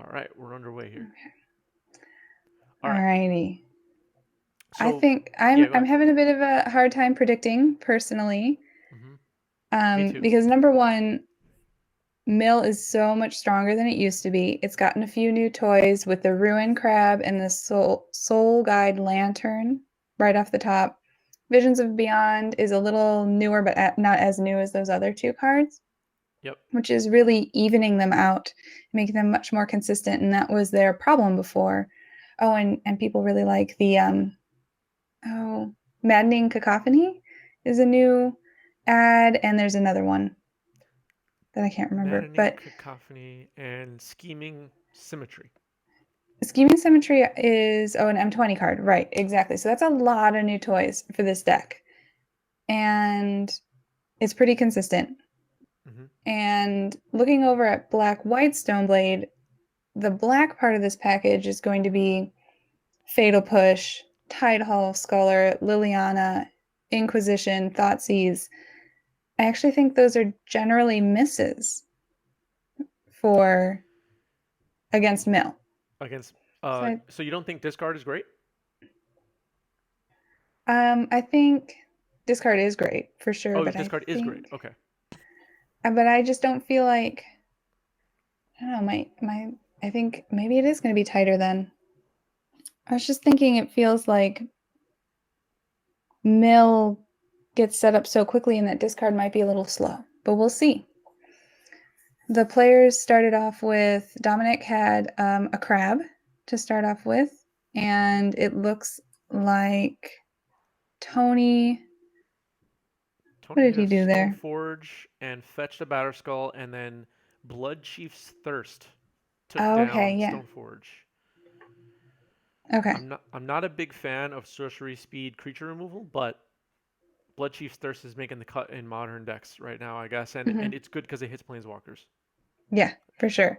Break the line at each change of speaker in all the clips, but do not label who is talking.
All right, we're underway here. All right.
Alrighty. I
So,
think
yeah,
I'm
go
I'm
ahead.
having a bit of a hard time predicting personally,
Hmm. Me too.
because number one, Mill is so much stronger than it used to be. It's gotten a few new toys with the Ruin Crab and the Soul Guide Lantern right off the top. Visions of Beyond is a little newer, but not as new as those other two cards,
Yep.
which is really evening them out, making them much more consistent. And that was their problem before. Oh, and people really like the Maddening Cacophony is a new ad, and there's another one that I can't remember.
Maddening
But
cacophony and scheming symmetry.
Scheming Symmetry is an M20 card, right? Exactly. So that's a lot of new toys for this deck, and it's pretty consistent.
Hmm.
And looking over at Black White Stoneblade, the black part of this package is going to be Fatal Push, Tidehall Scholar, Liliana, Inquisition, Thoughtseize. I actually think those are generally misses for against Mill.
Against.
So
So you don't think discard is great?
I think discard is great for sure,
Oh,
but I
discard is great.
think,
Okay.
but I just don't feel like I don't know. My I think maybe it is going to be tighter then. I was just thinking it feels like Mill gets set up so quickly and that discard might be a little slow, but we'll see. The players started off with Dominic had a crab to start off with, and it looks like Tony. What
Tony
did he
has
do there?
Stoneforge and fetched a Batterskull, and then Blood Chief's Thirst took
Oh, okay,
down
yeah.
Stoneforge.
Okay.
I'm not a big fan of sorcery speed creature removal, but Blood Chief's Thirst is making the cut in modern decks right now, I guess, and
Hmm.
it's good because it hits planeswalkers.
Yeah, for sure.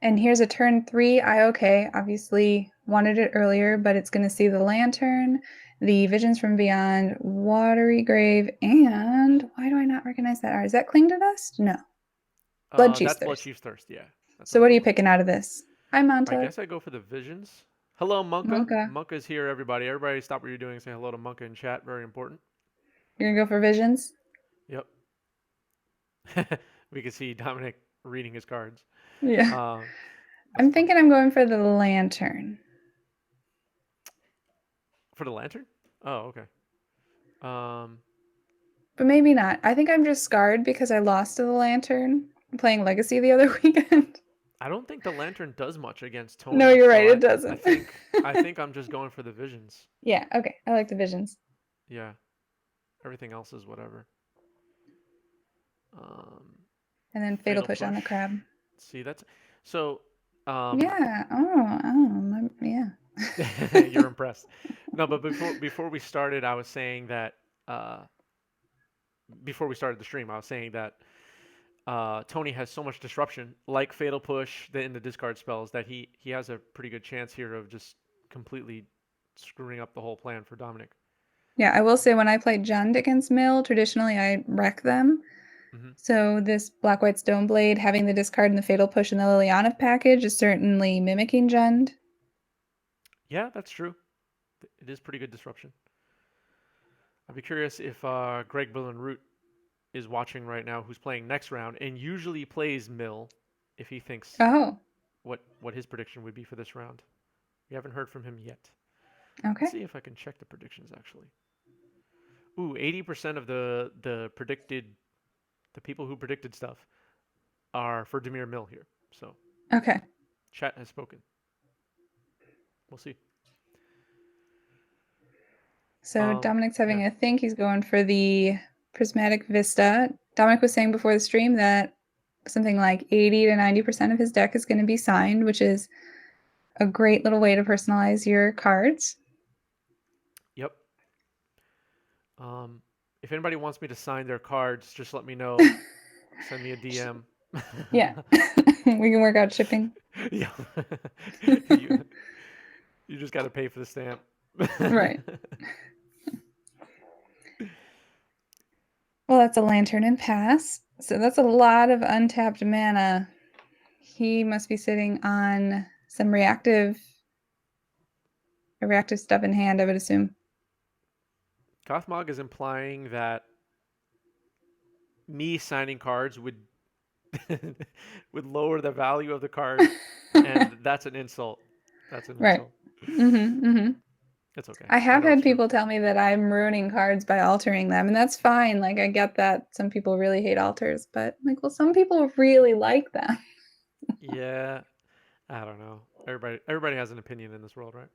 And here's a turn three IOK. Obviously wanted it earlier, but it's going to see the Lantern, the Visions from Beyond, Watery Grave, and why do I not recognize that art? Is that Cling to Dust? No. Blood Chief's
That's Blood
Thirst.
Chief's Thirst. Yeah, that's
So
what I'm
what are you
going with.
picking out of this? Hi,
I
Montauk.
guess I go for the Visions. Hello, Monka.
Monka.
Monka's here, everybody. Everybody, stop what you're doing and say hello to Monka in chat. Very important.
You're going to go for Visions?
Yep. We can see Dominic reading his cards.
Yeah.
Uh, that's
I'm
funny.
thinking I'm going for the Lantern.
For the lantern? Oh, okay. Um,
But maybe not. I think I'm just scarred because I lost to the Lantern playing Legacy the other weekend.
I don't think the lantern does much against
No,
Tony,
you're
so
right. It
I
doesn't.
think I think I'm just going for the visions.
Yeah, okay. I like the Visions.
Yeah, everything else is whatever. Um,
And then Fatal
Fatal
Push on
push.
the Crab.
See, that's so. Um,
Yeah. Oh, yeah.
you're impressed. No, but before we started, I was saying that uh, before we started the stream, I was saying that Tony has so much disruption, like Fatal Push in the discard spells, that he has a pretty good chance here of just completely screwing up the whole plan for Dominic.
Yeah, I will say when I played Jund against Mill, traditionally I wreck them.
Hmm.
So this Black White Stoneblade having the discard and the Fatal Push and the Liliana package is certainly mimicking Jund.
Yeah, that's true. It is pretty good disruption. I'd be curious if Greg Root is watching right now, who's playing next round, and usually plays Mill, if he thinks
Oh,
what his prediction would be for this round. We haven't heard from him yet. Let's
okay.
see if I can check the predictions actually. Ooh, 80% of the people who predicted stuff are for Dimir Mill here. So
Okay.
chat has spoken. We'll see.
So Dominic's
Yeah.
having a think. He's going for the Prismatic Vista. Dominic was saying before the stream that something like 80 to 90% of his deck is going to be signed, which is a great little way to personalize your cards.
Yep. Um, if anybody wants me to sign their cards, just let me know. Send me a DM.
Yeah. We can work out shipping.
Yeah. you you just got to pay for the stamp.
Right. Well, that's a Lantern and Pass. So that's a lot of untapped mana He must be sitting on some reactive stuff in hand, I would assume.
Gothmog is implying that me signing cards would would lower the value of the card, and that's an insult. That's an
Right.
insult. It's okay.
I
I
have
know it's
had
true.
people tell me that I'm ruining cards by altering them, and that's fine. Like, I get that some people really hate alters, but like, well, some people really like them.
Yeah, I don't know. Everybody has an opinion in this world, right?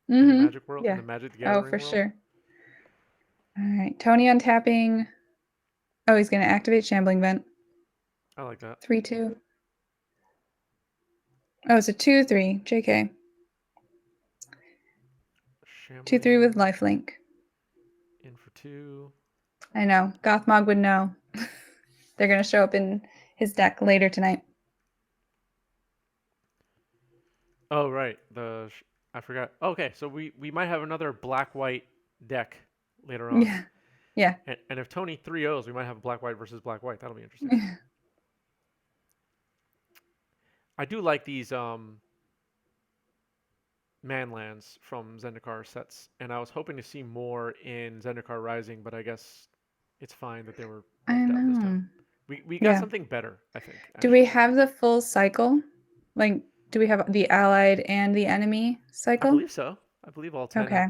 In the
Mm-hmm.
Magic world, in
Yeah.
the Magic the
Oh,
Gathering
for
world.
sure. All right. Tony untapping. Oh, he's going to activate Shambling Vent.
I like that.
3/2. Oh, it's a 2/3. JK. 2/3 with
Shambling
lifelink.
in for two.
I know. Gothmog would know. They're going to show up in his deck later tonight.
Oh right, I forgot. Okay, so we might have another black white deck later on,
Yeah. Yeah.
and if Tony 3-0s, we might have black white versus black white. That'll be interesting. I do like these manlands from Zendikar sets, and I was hoping to see more in Zendikar Rising, but I guess it's fine that they were
I
nerfed out this time.
know.
We got
Yeah.
something better, I think,
Do we
actually.
have the full cycle? Like, do we have the allied and the enemy
I
cycle?
believe so. I believe all 10
Okay.
have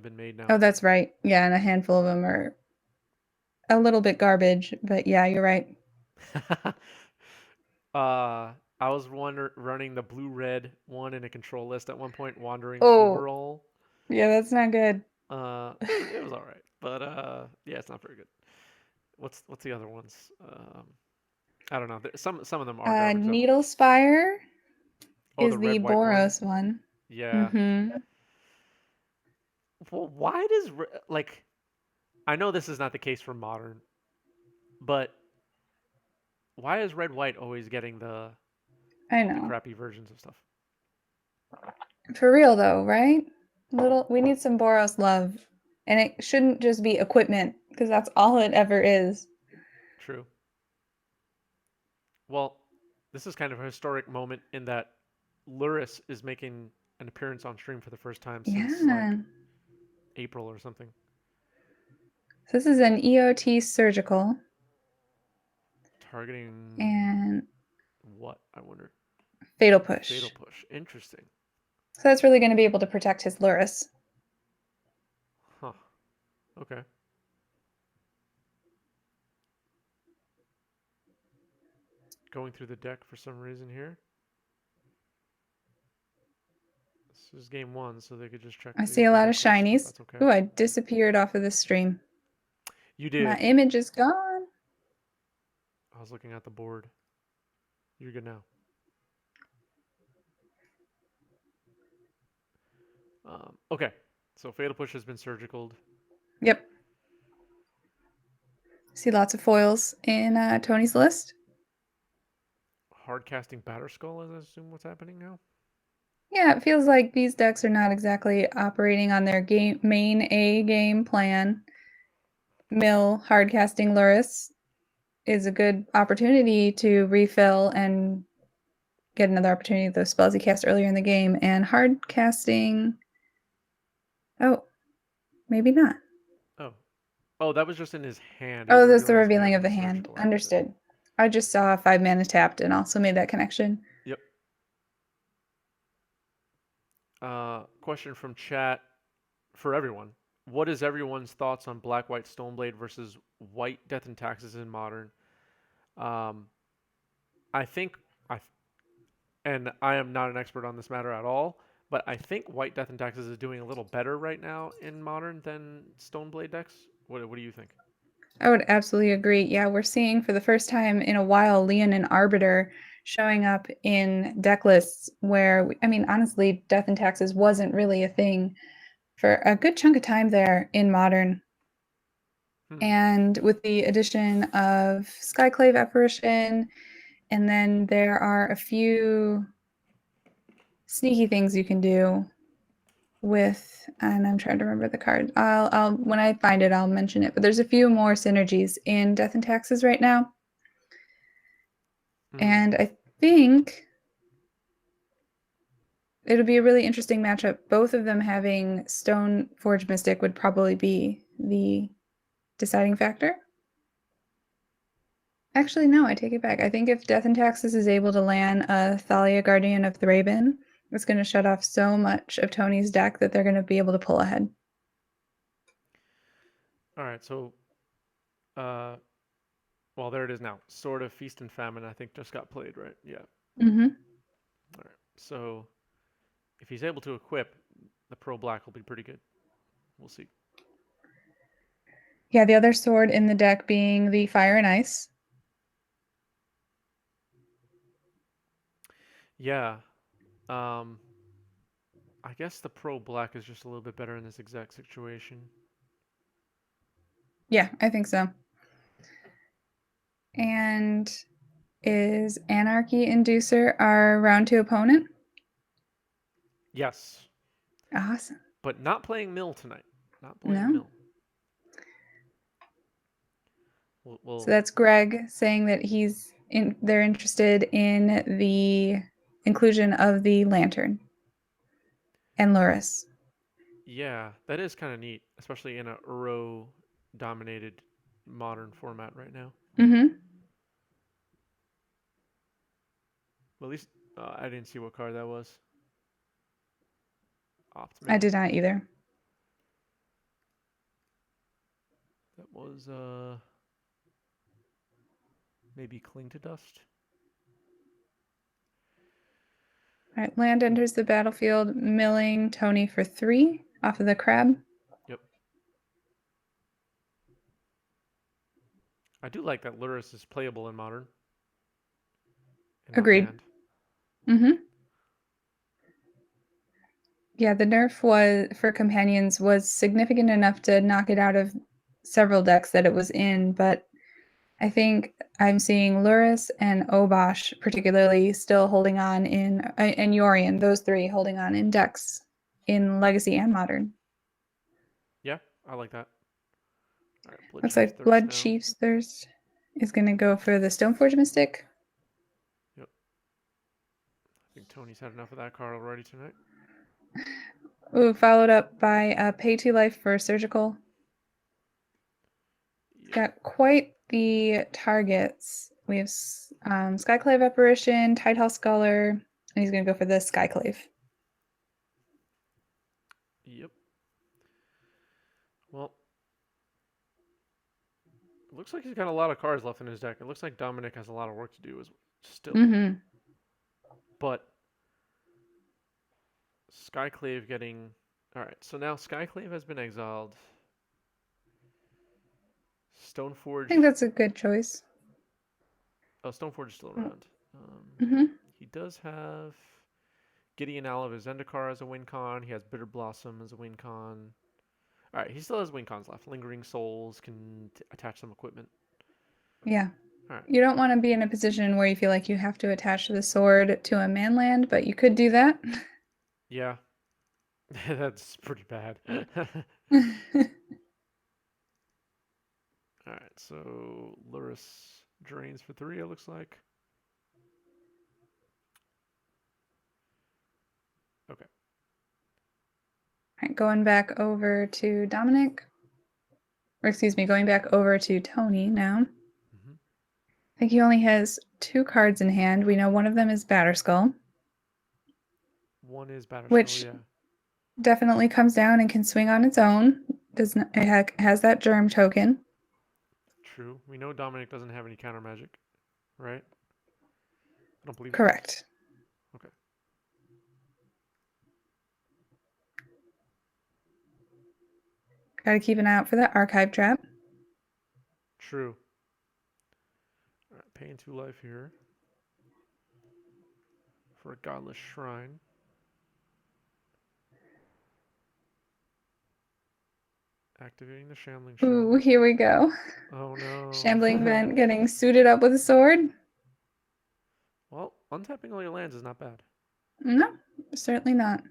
been made
Oh,
now.
that's right. Yeah, and a handful of them are a little bit garbage, but yeah, you're right.
I was running the blue red one in a control list at one point, Wandering
Oh,
Fumarole.
yeah, that's not good.
It was all right, but yeah, it's not very good. What's the other ones? I don't know. Some of them are garbage though.
Needle Spire
Oh,
is
the
the
red white one.
Boros one.
Yeah.
Mm-hmm.
Well, why does like I know this is not the case for modern, but why is red white always getting
I
the
know.
crappy versions of stuff?
For real though, right? We need some Boros love. And it shouldn't just be equipment, because that's all it ever is.
True. Well, this is kind of a historic moment in that Luris is making an appearance on stream for the first time since
Yeah.
like April or something.
So this is an EOT surgical.
Targeting
And
what? I wonder.
Fatal Push.
Fatal push. Interesting.
So that's really going to be able to protect his Luris.
Huh. Okay. Going through the deck for some reason here. This is game one, so they could just check
I see
the
a lot
other
of
cards, but
shinies.
that's okay.
Ooh, I disappeared off of the stream.
You
My
did.
image is gone.
I was looking at the board. You're good now. Okay. So Fatal Push has been surgicaled.
Yep. See lots of foils in Tony's list.
Hard casting Batterskull is, I assume, what's happening now.
Yeah, it feels like these decks are not exactly operating on their main A game plan. Mill hardcasting Luris is a good opportunity to refill and get another opportunity of those spells he cast earlier in the game. And hardcasting. Oh, maybe not.
Oh. Oh, that was just in his hand. His
Oh, that's the
revealing his
revealing
hand
of
was
the
a
hand.
surgical. I get it.
Understood. I just saw 5 mana tapped and also made that connection.
Yep. Question from chat for everyone. What is everyone's thoughts on Black White Stoneblade versus White Death and Taxes in Modern? Um, I think I and I am not an expert on this matter at all, but I think White Death and Taxes is doing a little better right now in Modern than Stoneblade decks. What do you think?
I would absolutely agree. Yeah, we're seeing for the first time in a while Leon and Arbiter showing up in deck lists where, I mean, honestly, Death and Taxes wasn't really a thing for a good chunk of time there in Modern.
Hmm.
And with the addition of Skyclave Apparition, and then there are a few sneaky things you can do with, and I'm trying to remember the card. I'll when I find it, I'll mention it. But there's a few more synergies in Death and Taxes right now,
Hmm.
and think it'll be a really interesting matchup. Both of them having Stone Forge Mystic would probably be the deciding factor. Actually, no, I take it back. I think if Death and Taxes is able to land a Thalia Guardian of Thraben, it's going to shut off so much of Tony's deck that they're going to be able to pull ahead.
All right, so uh, well, there it is now. Sword of Feast and Famine, I think, just got played, right? Yeah.
Mm-hmm.
All right. So if he's able to equip, the pro black will be pretty good. We'll see.
Yeah, the other sword in the deck being the Fire and Ice.
Yeah. Um, I guess the pro black is just a little bit better in this exact situation.
Yeah, I think so. And is Anarchy Inducer our round two opponent?
Yes,
Awesome.
but not playing Mill tonight. Not playing
No?
Mill.
So
We'll
that's Greg saying that they're interested in the inclusion of the lantern and Loris.
yeah, that is kind of neat, especially in a Uro dominated modern format right now.
Mm-hmm.
Well, at least I didn't see what card that was. Opt
I
Mill.
did not either.
That was maybe Cling to Dust.
All right, land enters the battlefield, milling Tony for 3 off of the crab.
Yep. I do like that Luris is playable in modern and not
Agreed.
banned.
Mm-hmm. Yeah, the nerf was for companions was significant enough to knock it out of several decks that it was in, but I think I'm seeing Luris and Obosh particularly still holding on and Yorian, those three holding on in decks in Legacy and Modern.
Yeah, I like that. All right, Blood
Looks
Chief's
like
Thirst
Blood
now.
Chief's Thirst is going to go for the Stoneforge Mystic.
Yep. I think Tony's had enough of that card already tonight.
Ooh, followed up by Pay 2 Life for Surgical.
Yep.
Got quite the targets. We have Skyclave Apparition, Tidehall Scholar, and he's going to go for the Skyclave.
Yep. Well, it looks like he's got a lot of cards left in his deck. It looks like Dominic has a lot of work to do as still.
Mm-hmm.
But Skyclave getting all right. So now Skyclave has been exiled.
I
Stoneforge.
think that's a good choice.
Oh, Stoneforge is still around.
Mm-hmm.
He does have Gideon Owl of his Zendikar as a win con. He has Bitter Blossom as a win con. All right, he still has win cons left. Lingering Souls can attach some equipment.
Yeah.
All right.
You don't want to be in a position where you feel like you have to attach the sword to a manland, but you could do that.
Yeah, that's pretty bad. All right, so Luris drains for 3, it looks like. Okay.
Right, going back over to Dominic. Or excuse me, going back over to Tony now.
Mm-hmm.
I think he only has 2 cards in hand. We know one of them is Batterskull,
One is Batterskull,
which
yeah.
definitely comes down and can swing on its own. Does not, it has that germ token.
True. We know Dominic doesn't have any counter magic, right? I don't believe he does.
Correct.
Okay.
Got to keep an eye out for that archive trap.
True. All right, paying 2 life here for a Godless Shrine. Activating the Shambling
Ooh,
Shroom.
here we go.
Oh no.
Shambling Vent getting suited up with a sword.
Well, untapping all your lands is not bad.
No, certainly not.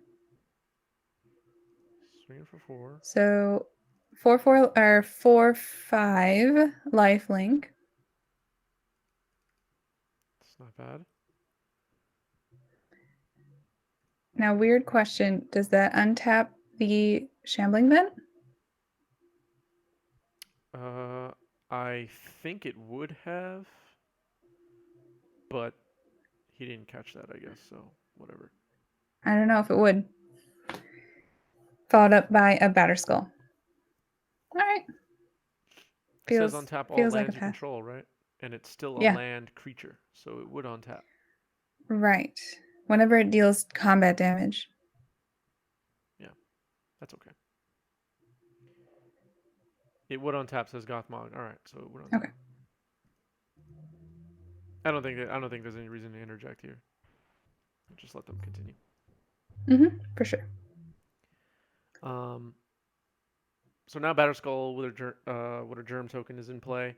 Swinging for 4.
So 4 4 or 4 5 life link.
It's not bad.
Now, weird question. Does that untap the Shambling Vent?
Uh, I think it would have, but he didn't catch that, I guess. So whatever.
I don't know if it would. Followed up by a Batterskull. All right.
It says
Feels
untap all
feels like a
lands you
pass.
control, right? And it's still a
Yeah,
land creature, so it would untap.
right. Whenever it deals combat damage.
Yeah, that's okay. It would untap, says Gothmog. All right, so it would untap.
Okay.
I don't think there's any reason to interject here. Just let them continue.
For sure.
Um, so now Batterskull with a germ token is in play,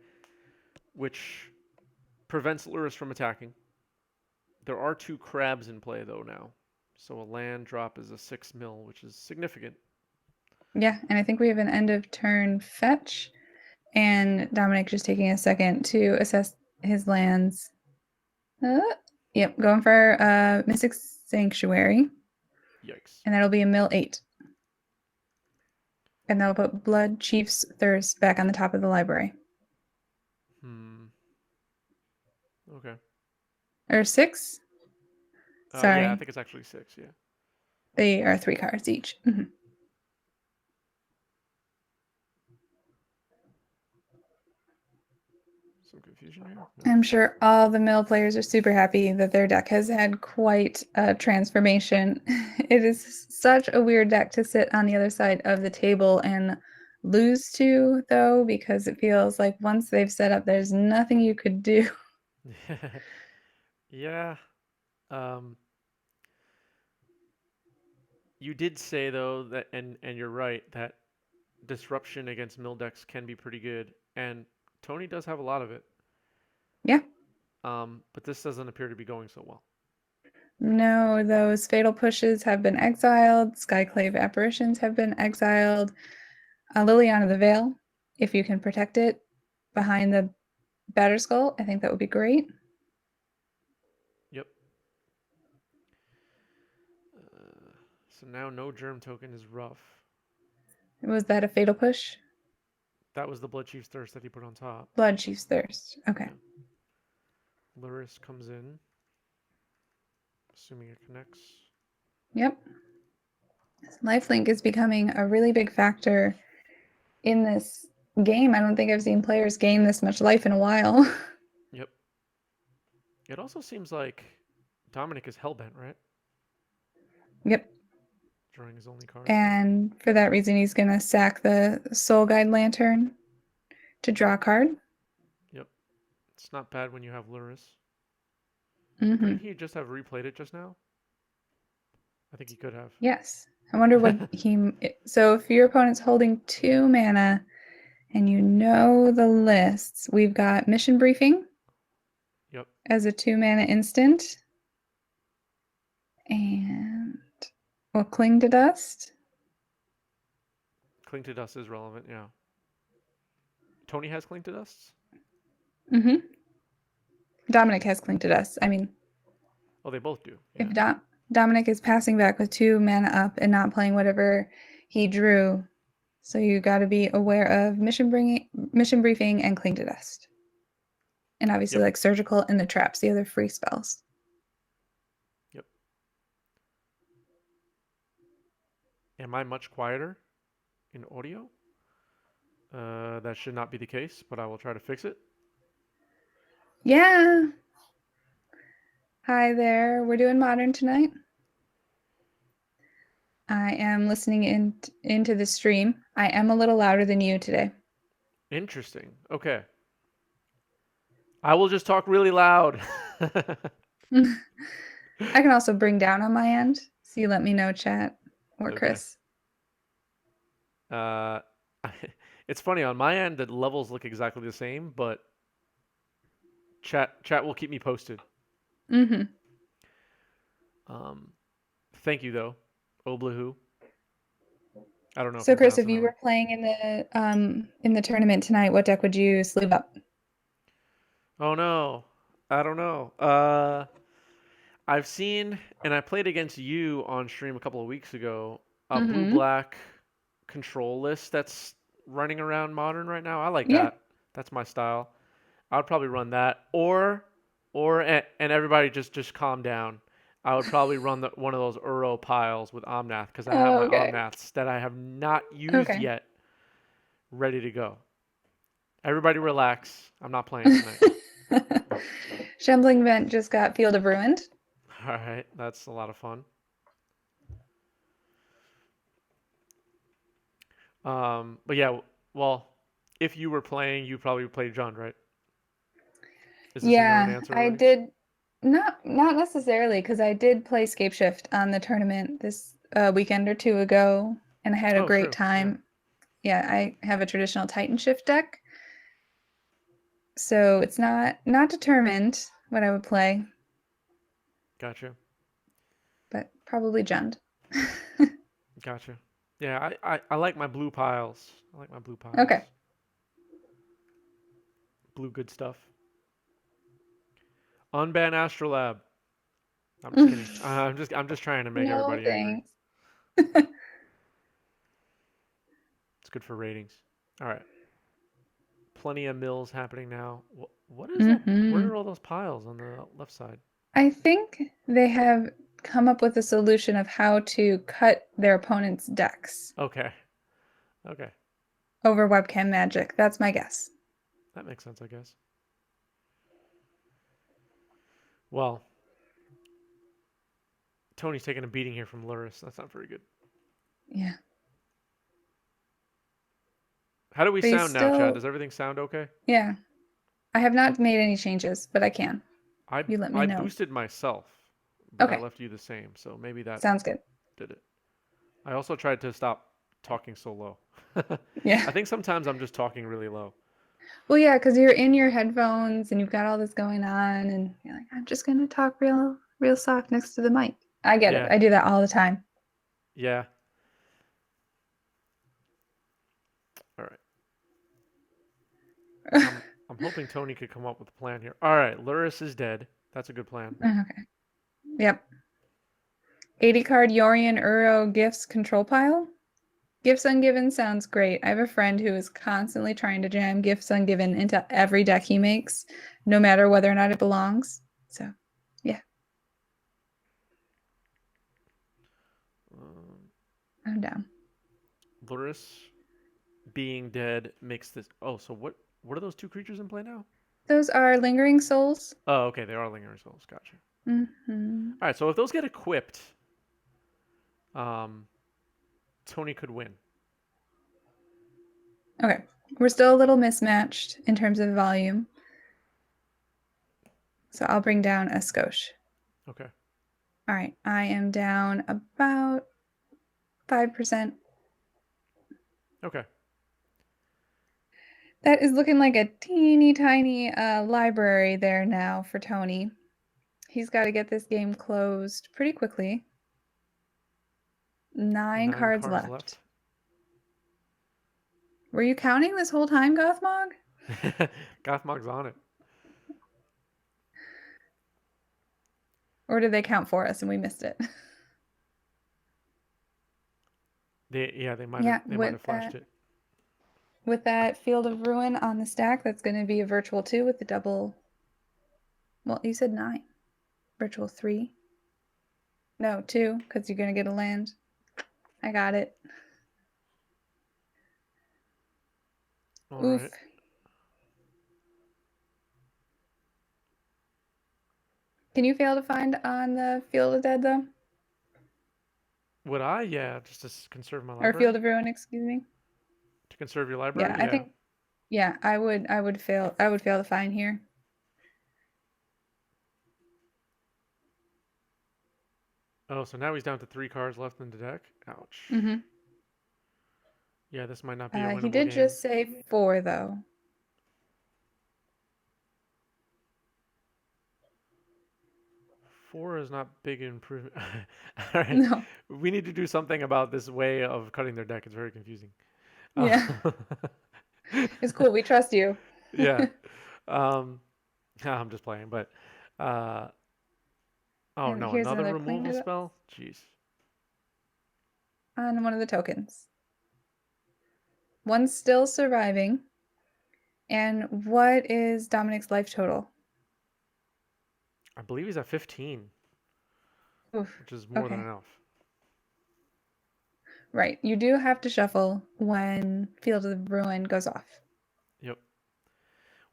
which prevents Lurrus from attacking. There are two crabs in play though now, so a land drop is a 6 mil, which is significant.
Yeah, and I think we have an end of turn fetch, and Dominic just taking a second to assess his lands. Uh, yep, going for Mystic Sanctuary,
Yikes.
and that'll be a mill 8. And that'll put Blood Chief's Thirst back on the top of the library.
Hmm. Okay.
Or 6?
Yeah, I
Sorry,
think it's actually 6. Yeah.
they are 3 cards each.
Some confusion here. No.
I'm sure all the mill players are super happy that their deck has had quite a transformation. It is such a weird deck to sit on the other side of the table and lose to, though, because it feels like once they've set up, there's nothing you could do.
Yeah. Um. You did say though that, and you're right that disruption against mill decks can be pretty good, and Tony does have a lot of it.
Yeah.
But this doesn't appear to be going so well.
No, those fatal pushes have been exiled. Skyclave apparitions have been exiled. Liliana the Veil, if you can protect it behind the Batterskull, I think that would be great.
Yep. So now no germ token is rough.
Was that a fatal push?
That was the Blood Chief's Thirst that he put on top.
Blood Chief's Thirst. Okay.
Yeah. Lurrus comes in, assuming it connects.
Yep. Lifelink is becoming a really big factor in this game. I don't think I've seen players gain this much life in a while.
Yep. It also seems like Dominic is hellbent, right?
Yep.
Drawing his only card.
And for that reason, he's going to sack the Soul Guide Lantern to draw a card.
Yep. It's not bad when you have Lurrus.
Mm-hmm.
Couldn't he just have replayed it just now? I think he could have.
Yes. I wonder what he. So if your opponent's holding 2 mana and you know the lists, we've got Mission Briefing
Yep.
as a 2 mana instant. And we'll Cling to Dust.
Cling to Dust is relevant, yeah. Tony has Cling to Dusts?
Mm-hmm. Dominic has Cling to Dust. I mean,
Oh, they both do.
if
Yeah.
Dominic is passing back with 2 mana up and not playing whatever he drew, so you got to be aware of Mission Briefing, and Cling to Dust, and obviously
Yep.
like Surgical and the Traps, the other free spells.
Yep. Am I much quieter in audio? That should not be the case, but I will try to fix it.
Yeah. Hi there. We're doing Modern tonight. I am listening into the stream. I am a little louder than you today.
Interesting. Okay. I will just talk really loud.
I can also bring down on my end, so you let me know, chat or
Okay.
Chris.
Uh, it's funny on my end. The levels look exactly the same, but chat will keep me posted.
Mm-hmm.
Um, thank you though, Oblahu. I don't know if
So
I'm
Chris, if
pronouncing that
you
right.
were playing in the tournament tonight, what deck would you sleeve up?
Oh no, I don't know. I've seen, and I played against you on stream a couple of weeks ago, a blue
Mm-hmm.
black control list that's running around modern right now. I like
Yeah.
that. That's my style. I would probably run that, and everybody just calm down. I would probably run one of those Uro piles with Omnath because I have my
Okay.
Omnaths that I have not used
Okay.
yet, ready to go. Everybody relax. I'm not playing tonight.
Shambling Vent just got Field of Ruined.
All right, that's a lot of fun. But yeah, well, if you were playing, you probably played John, right? Is this a known
Yeah,
answer
I
already?
did not necessarily because I did play Scape Shift on the tournament this weekend or two ago, and I had a
Oh,
great
true. Yeah,
time. Yeah, I have a traditional Titan Shift deck, so it's not determined what I would play,
gotcha,
but probably Jund.
gotcha. Yeah, I like my blue piles. I like my blue piles.
Okay.
Blue good stuff. Unban Astrolab. I'm just kidding. I'm just trying to make
No
everybody angry.
thanks.
It's good for ratings. All right. Plenty of mills happening now. What is that? What
Hmm.
are all those piles on the left side?
I think they have come up with a solution of how to cut their opponent's decks
Okay. Okay.
over webcam magic. That's my guess.
That makes sense, I guess. Well, Tony's taking a beating here from Luris. That's not very good.
Yeah.
How do we
But he's
sound now, Chad?
still,
Does everything sound okay?
yeah. I have not made any changes, but I can.
I
You let me
I
know.
boosted myself, but I
Okay.
left you the same, so maybe that
Sounds good.
did it. I also tried to stop talking so low.
Yeah.
I think sometimes I'm just talking really low.
Well, yeah, because you're in your headphones and you've got all this going on, and you're like, I'm just gonna talk real soft next to the mic. I get it.
Yeah,
I do that all the time.
yeah. All right. I'm hoping Tony could come up with a plan here. All right, Luris is dead. That's a good plan.
Okay. Yep. 80 card Yorion Uro gifts control pile. Gifts Ungiven sounds great. I have a friend who is constantly trying to jam Gifts Ungiven into every deck he makes, no matter whether or not it belongs. So, yeah,
Um,
I'm down.
Luris being dead makes this. Oh, so what are those two creatures in play now?
Those are Lingering Souls.
Oh, okay, they are lingering souls. Gotcha.
Hmm.
All right, so if those get equipped, um, Tony could win.
Okay, we're still a little mismatched in terms of volume, so I'll bring down a skosh.
Okay.
All right, I am down about 5%.
Okay.
That is looking like a teeny tiny library there now for Tony. He's got to get this game closed pretty quickly. 9
Nine
cards
cards left.
left. Were you counting this whole time, Gothmog?
Gothmog's on it.
Or did they count for us and we missed it?
They might have
Yeah,
they might have flashed it.
with that Field of Ruin on the stack, that's going to be a virtual 2 with the double. Well, you said 9. Virtual 3. No, 2, because you're going to get a land. I got it.
All
Oof.
right.
Can you fail to find on the Field of Dead, though?
Would I? Yeah, just to conserve my
Or
library.
Field of Ruin, excuse me.
To conserve your
Yeah,
library.
I
Yeah.
think, yeah, I would fail to find here.
Oh, so now he's down to 3 cards left in the deck. Ouch.
Mm-hmm.
Yeah, this might not be a
He
winnable
did
game.
just say 4, though.
4 is not big improvement. All right.
No.
We need to do something about this way of cutting their deck. It's very confusing. Uh,
Yeah. It's cool. We trust you.
yeah. Um, I'm just playing, but uh, Oh
And
no,
here's
another
another clean
removal
it up
spell? Jeez.
on one of the tokens. One's still surviving. And what is Dominic's life total?
I believe he's at 15,
Oof.
which is more than
Okay.
enough.
Right. You do have to shuffle when Field of the Ruin goes off.
Yep.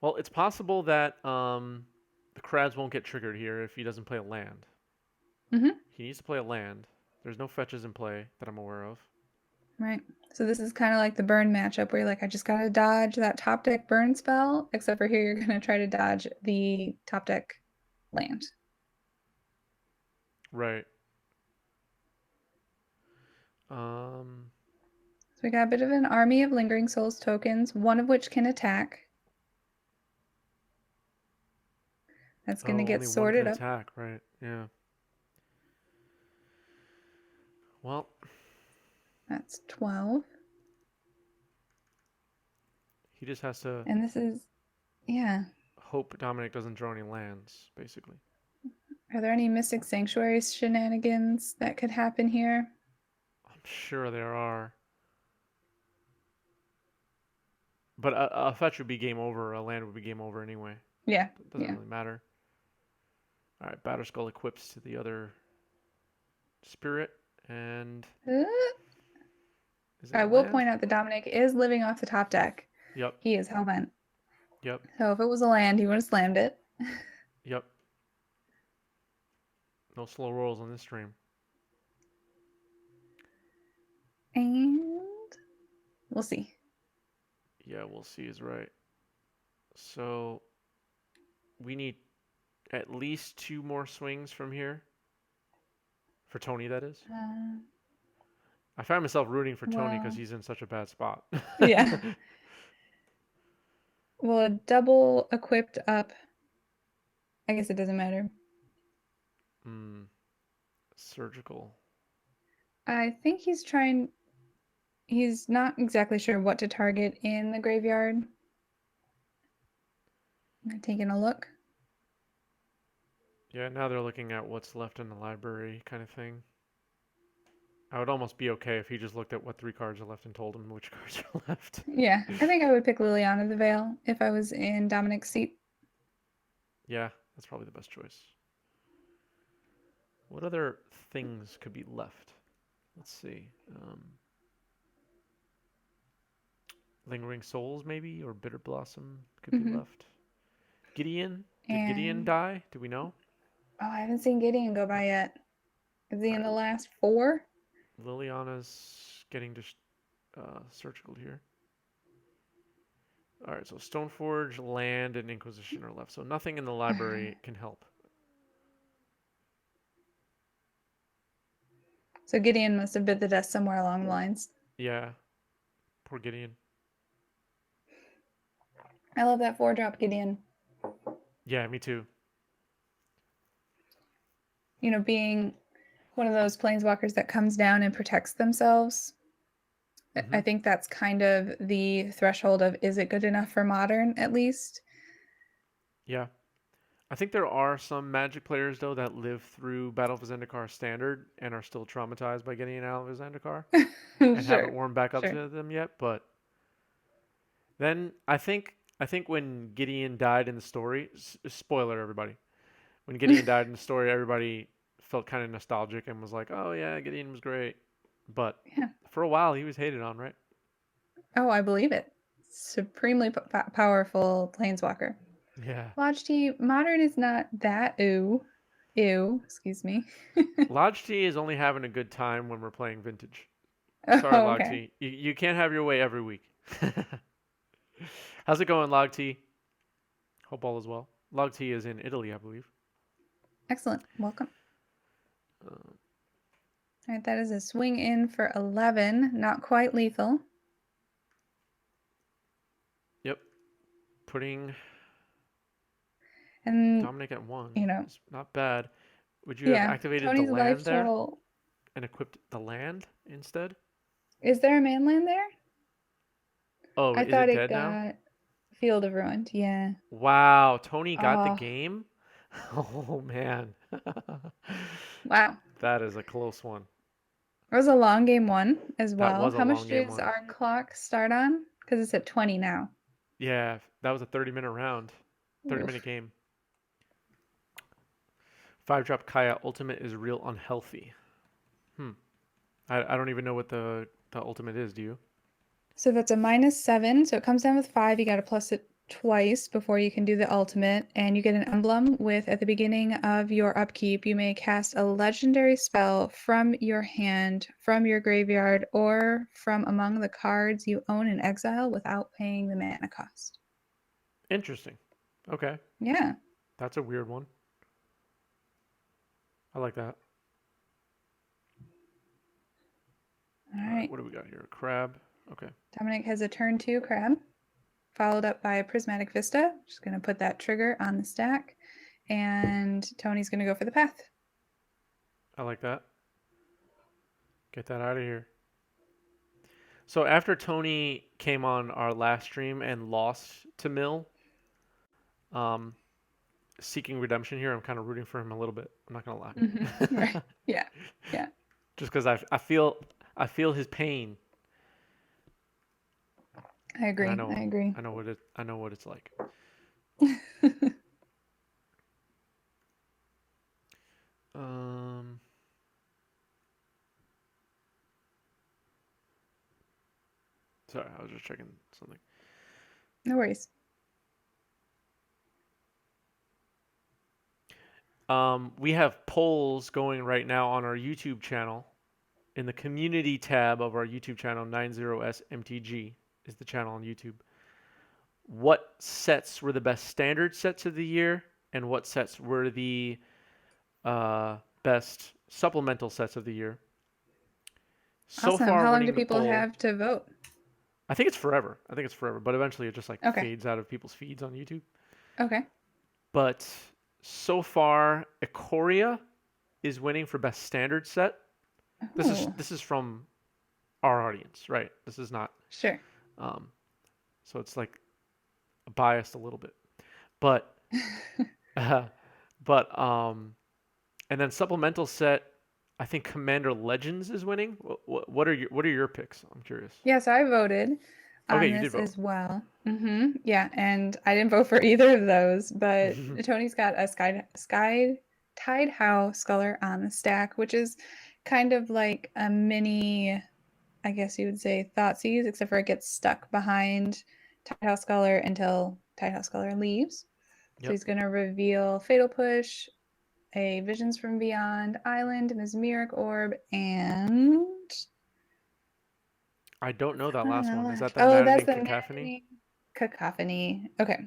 Well, it's possible that the crabs won't get triggered here if he doesn't play a land.
Mm-hmm.
He needs to play a land. There's no fetches in play that I'm aware of.
Right. So this is kind of like the burn matchup where you're like, I just gotta dodge that top deck burn spell, except for here you're gonna try to dodge the top deck land.
Right. Um.
So we got a bit of an army of Lingering Souls tokens, one of which can attack. That's gonna
Oh,
get
only one can
sorted up.
attack. Right. Yeah. Well,
That's 12.
he just has to
And this is, yeah.
hope Dominic doesn't draw any lands, basically.
Are there any Mystic Sanctuary shenanigans that could happen here?
I'm sure there are. But a fetch would be game over. A land would be game over anyway.
Yeah,
It doesn't
yeah.
really matter. All right, Batterskull equips to the other spirit, and
Uh,
is it
I
a
will
land?
point out that Dominic is living off the top deck.
Yep,
He is hellbent.
yep,
So if it was a land, he would have slammed it.
yep. No slow rolls on this stream.
And we'll see.
Yeah, we'll see is right. So we need at least two more swings from here for Tony. That is.
Uh,
I find myself rooting for Tony because
well,
he's in such a bad spot.
yeah. Well, a double equipped up. I guess it doesn't matter.
Hmm. Surgical.
I think he's trying. He's not exactly sure what to target in the graveyard. I'm taking a look.
Yeah, now they're looking at what's left in the library, kind of thing. I would almost be okay if he just looked at what three cards are left and told him which cards are left.
Yeah, I think I would pick Liliana the Veil if I was in Dominic's seat.
Yeah, that's probably the best choice. What other things could be left? Let's see. Lingering Souls, maybe, or Bitter Blossom could be
Hmm.
left. Gideon? Did Gideon
And
die? Do we know?
oh, I haven't seen Gideon go by yet. Is he
All
in the
right,
last four?
Liliana's getting surgical here. All right, so Stoneforge, Land, and Inquisition are left. So nothing in the library can help.
So Gideon must have bit the dust somewhere along the lines.
Yeah, poor Gideon.
I love that 4-drop Gideon.
Yeah, me too.
You know, being one of those planeswalkers that comes down and protects themselves.
Hmm.
I think that's kind of the threshold of is it good enough for modern, at least?
Yeah. I think there are some Magic players, though, that live through Battle of Zendikar Standard and are still traumatized by getting out of Zendikar and haven't
Sure,
warmed back up
sure.
to them yet. But then I think when Gideon died in the story, spoiler everybody, when Gideon died in the story, everybody felt kind of nostalgic and was like, "Oh yeah, Gideon was great." But
Yeah.
for a while, he was hated on, right?
Oh, I believe it. Supremely powerful planeswalker.
Yeah.
Lodge T modern is not that ew. Excuse me.
Lodge T is only having a good time when we're playing Vintage. Sorry,
Oh,
Log
okay.
T. You can't have your way every week. How's it going, Log T? Hope all is well. Log T is in Italy, I believe.
Excellent. Welcome.
Uh,
All right, that is a swing in for 11. Not quite lethal.
yep. Putting
And,
Dominic at one
you know,
is not bad. Would you have
yeah,
activated the
Tony's life
land there
total.
and equipped the land instead?
Is there a manland there?
Oh,
I
is
thought
it
it
dead now?
got Field of Ruined. Yeah.
Wow, Tony got the
Oh,
game? Oh, man.
Wow.
That is a close one.
It was a long game one as
That
well.
was a
How much
long game
does
one.
our clock start on? Because it's at 20 now.
Yeah, that was a 30-minute round, 30-minute
Oof.
game. Five drop Kaya ultimate is real unhealthy. Hmm. I don't even know what the ultimate is. Do you?
So that's a -7. So it comes down with 5. You got to plus it twice before you can do the ultimate. And you get an emblem with at the beginning of your upkeep, you may cast a legendary spell from your hand, from your graveyard, or from among the cards you own in exile without paying the mana cost.
Interesting. Okay,
Yeah.
that's a weird one. I like that.
All
All right,
right.
what do we got here? A crab. Okay.
Dominic has a turn 2 crab, followed up by a prismatic vista. Just going to put that trigger on the stack. And Tony's going to go for the path.
I like that. Get that out of here. So after Tony came on our last stream and lost to Mill, um, seeking redemption here, I'm kind of rooting for him a little bit. I'm not gonna
Right.
lie.
Yeah. Yeah.
Just because I feel his pain,
I
and
agree. I agree.
I know what it's like. Um, sorry, I was just checking something.
No worries.
We have polls going right now on our YouTube channel. In the community tab of our YouTube channel, 90s MTG is the channel on YouTube. What sets were the best standard sets of the year, and what sets were the best supplemental sets of the year? So
Awesome.
far,
How long
winning
do
the
people
poll.
have to vote?
I think it's forever. I think it's forever, but eventually it just like
Okay.
fades out of people's feeds on YouTube.
Okay.
But so far, Ikoria is winning for best standard set.
Oh,
This is from our audience, right? This is not.
sure.
Um, so it's like biased a little bit, but uh, but and then supplemental set. I think Commander Legends is winning. What are your picks? I'm curious.
Yes, I voted
Okay,
on
you did
this
vote.
as well. Yeah, and I didn't vote for either of those, but Tony's got a sky tide house color on the stack, which is kind of like a mini, I guess you would say, Thoughtseize, except for it gets stuck behind Tide House Color until Tide House Color leaves. So
Yep.
he's going to reveal Fatal Push, a Visions from Beyond Island, Mesmeric Orb, and
I don't know that
I don't
last
know
one. Is that
left.
the
Oh, that's
Maddening
the
Cacophony?
Maddening Cacophony. Okay.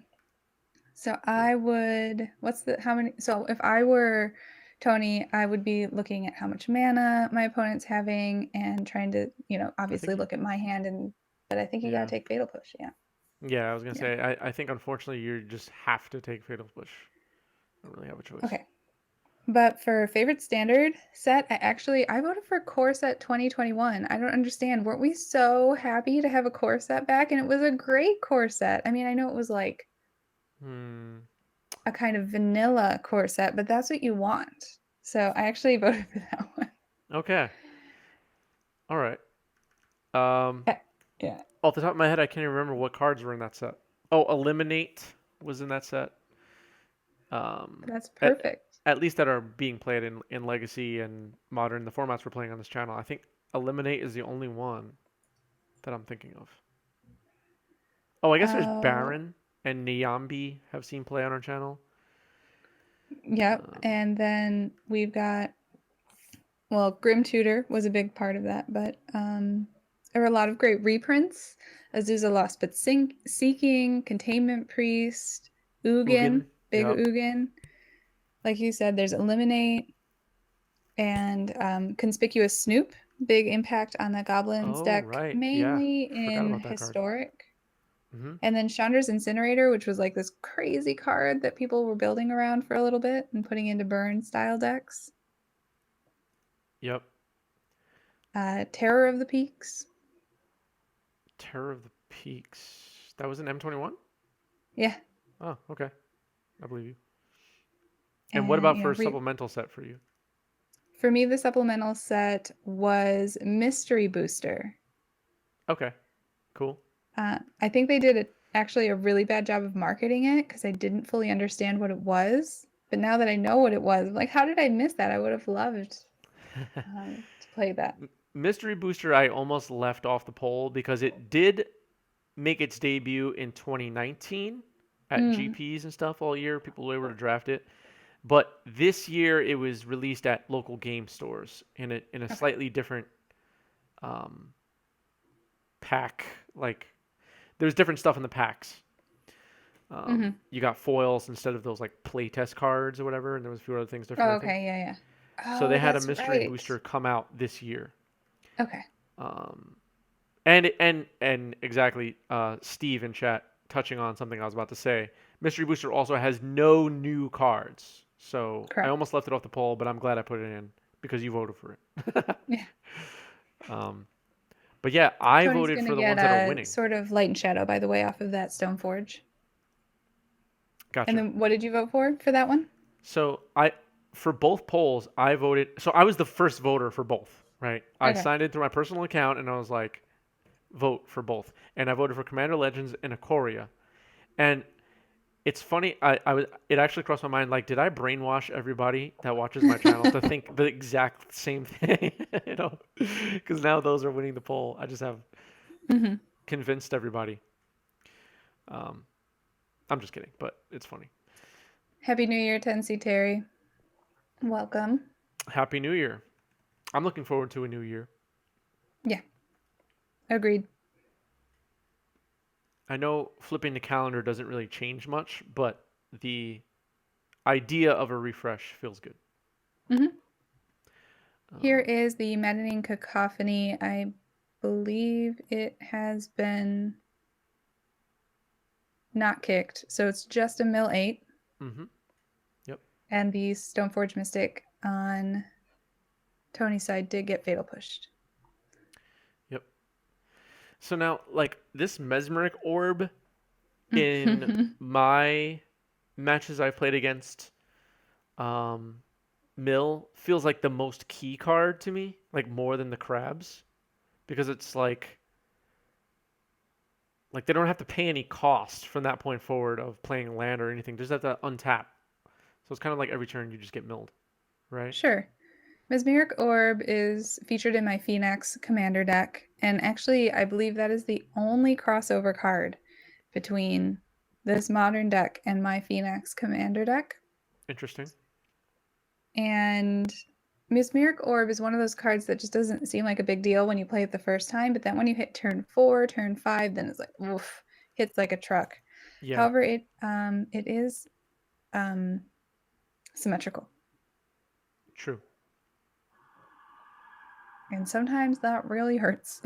So
Cool.
I would, what's the, how many? So if I were Tony, I would be looking at how much mana my opponent's having and trying to,
I think
obviously look at my hand but I think you gotta
yeah.
take Fatal Push. Yeah.
Yeah, I was gonna
Yeah.
say I think unfortunately you just have to take Fatal Push. I don't really have a choice.
Okay. But for favorite standard set, I voted for core set 2021. I don't understand. Weren't we so happy to have a core set back? And it was a great core set. I mean, I know it was like
Hmm.
a kind of vanilla core set, but that's what you want. So I actually voted for that one.
Okay. All right. Um.
Yeah. Yeah.
Off the top of my head, I can't even remember what cards were in that set. Oh, Eliminate was in that set. Um.
That's
At
perfect.
at least that are being played in Legacy and Modern, the formats we're playing on this channel. I think Eliminate is the only one that I'm thinking of. Oh, I guess there's
Oh,
Baron and Niambi have seen play on our channel.
yep.
Um,
And then we've got, well, Grim Tutor was a big part of that, but there were a lot of great reprints. Azusa Lost but Seeking, Containment Priest, Ugin,
Ugin.
Big
Yep.
Ugin. Like you said, there's Eliminate and Conspicuous Snoop. Big impact on the Goblins
Oh,
deck,
right. Yeah.
mainly
Forgot
in
about that card.
Historic.
Hmm.
And then Chandra's Incinerator, which was like this crazy card that people were building around for a little bit and putting into burn style decks.
Yep.
Terror of the Peaks.
Terror of the Peaks. That was an M21?
Yeah.
Oh, okay. I believe you. And what
And
about for a supplemental set for you?
for me, the supplemental set was Mystery Booster.
Okay, cool.
I think they did actually a really bad job of marketing it because I didn't fully understand what it was. But now that I know what it was, I'm like, how did I miss that? I would have loved to play that.
Mystery Booster, I almost left off the poll because it did make its debut in 2019 at
Mm,
GPs and stuff all year. People were able to draft it. But this year it was released at local game stores in a
okay.
slightly different um, pack. Like there's different stuff in the packs.
Mm-hmm.
You got foils instead of those like playtest cards or whatever, and there was a few other things different,
Oh,
I think.
okay. Yeah, yeah.
So
Oh,
they had a
that's
mystery
right.
booster come out this year.
Okay.
Um, and exactly, Steve in chat touching on something I was about to say. Mystery Booster also has no new cards, so I
Correct.
almost left it off the poll, but I'm glad I put it in because you voted for it.
Yeah.
um, but yeah, I
Tony's
voted
gonna
for the
get
ones that are
a
winning.
sort of light and shadow, by the way, off of that Stoneforge. And
Gotcha.
then what did you vote for that one?
So for both polls, I voted. So I was the first voter for both. Right. I
Okay.
signed in through my personal account, and I was like, vote for both. And I voted for Commander Legends and Ikoria. And it's funny. I was. It actually crossed my mind. Like, did I brainwash everybody that watches my channel to think the exact same thing? You know, because now those are winning the poll. I just have
Mm-hmm.
convinced everybody. Um, I'm just kidding, but it's funny.
Happy New Year, Tennessee Terry. Welcome.
Happy New Year. I'm looking forward to a new year.
Yeah, agreed.
I know flipping the calendar doesn't really change much, but the idea of a refresh feels good.
Mm-hmm. Here
Um,
is the maddening cacophony. I believe it has been not kicked, so it's just a mill 8,
mm-hmm. Yep.
and the Stoneforge Mystic on Tony's side did get fatal pushed.
Yep. So now, like this mesmeric orb in my matches I've played against um, Mill feels like the most key card to me, like more than the crabs, because it's like they don't have to pay any cost from that point forward of playing land or anything. They just have to untap. So it's kind of like every turn you just get milled, right?
Sure. Mesmeric Orb is featured in my Phoenix Commander deck, and actually, I believe that is the only crossover card between this modern deck and my Phoenix Commander deck.
Interesting.
And Mesmeric Orb is one of those cards that just doesn't seem like a big deal when you play it the first time, but then when you hit turn 4, turn 5, then it's like, oof, hits like a truck.
Yeah,
However, it is um, symmetrical,
true.
and sometimes that really hurts.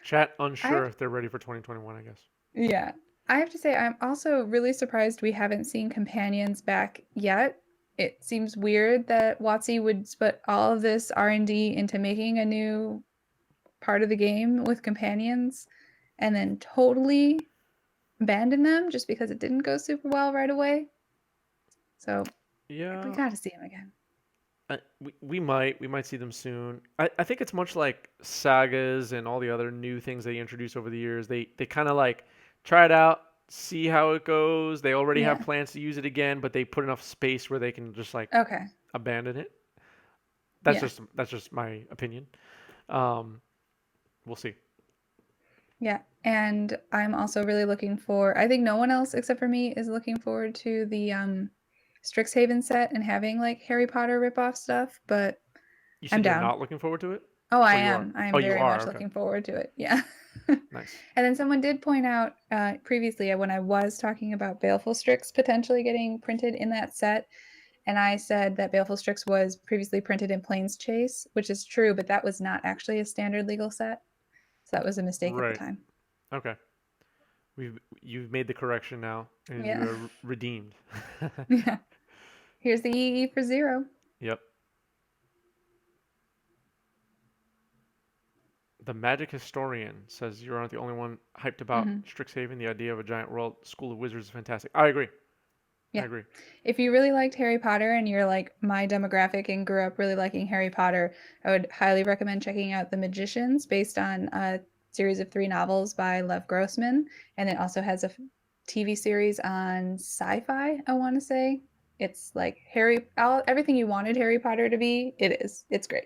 Chat
I have
unsure if they're ready for 2021, I guess.
Yeah. I have to say, I'm also really surprised we haven't seen companions back yet. It seems weird that WotC would put all of this R&D into making a new part of the game with companions and then totally abandon them just because it didn't go super well right away. So we
Yeah,
gotta see them again.
we might see them soon. I think it's much like sagas and all the other new things they introduce over the years. They kind of like try it out, see how it goes. They already have
Yeah.
plans to use it again, but they put enough space where they can just like
Okay.
abandon it. That's
Yeah.
just my opinion. Um, we'll see.
Yeah. And I'm also really looking for, I think no one else except for me is looking forward to the Strixhaven set and having like Harry Potter ripoff stuff, but
You
I'm
said you're
down.
not looking forward to it,
Oh, I
or you are?
am. I
Oh,
am
you
very
are.
much
Okay,
looking forward to it. Yeah.
nice.
And then someone did point out previously when I was talking about Baleful Strix potentially getting printed in that set, and I said that Baleful Strix was previously printed in Plains Chase, which is true, but that was not actually a standard legal set. So that was a mistake at the
Right.
time.
Okay. You've made the correction now, and you
Yeah.
are redeemed.
Yeah. Here's the EE for 0.
Yep. The Magic Historian says you aren't the only one hyped about
Hmm.
Strixhaven. The idea of a giant world school of wizards is fantastic. I agree. I
Yeah.
agree.
If you really liked Harry Potter and you're like my demographic and grew up really liking Harry Potter, I would highly recommend checking out The Magicians, based on a series of three novels by Lev Grossman. And it also has a TV series on sci-fi, I want to say. It's like everything you wanted Harry Potter to be, it is. It's great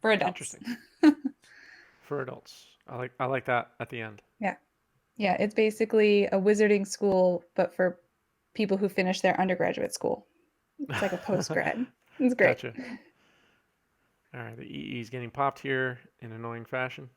for adults.
Interesting. For adults. I like that at the end.
Yeah. Yeah, it's basically a wizarding school, but for people who finish their undergraduate school. It's like a post grad. It's great.
Gotcha. All right, the EE is getting popped here in annoying fashion.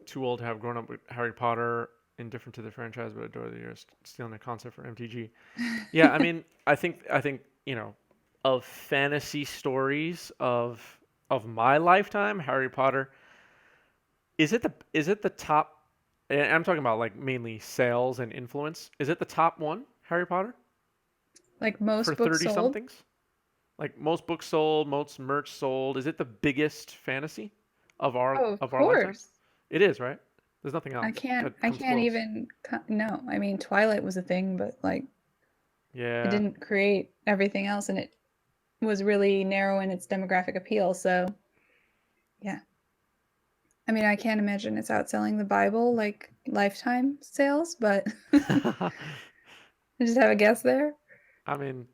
Too old to have grown up with Harry Potter, indifferent to the franchise, but adore the years, stealing a concept for MTG. Yeah, I mean, I think of fantasy stories of my lifetime, Harry Potter is it the top? And I'm talking about like mainly sales and influence. Is it the top one, Harry Potter,
Like
for
most books
30
sold.
somethings? Like most books sold, most merch sold. Is it the biggest fantasy of our
Oh, of
of our lifetime?
course.
It is, right? There's nothing
I
else
can't
that
I
comes
can't
close.
even no. I mean, Twilight was a thing, but like it
Yeah.
didn't create everything else, and it was really narrow in its demographic appeal. So, yeah. I mean, I can't imagine it's outselling the Bible like lifetime sales, but I just have a guess there.
I mean,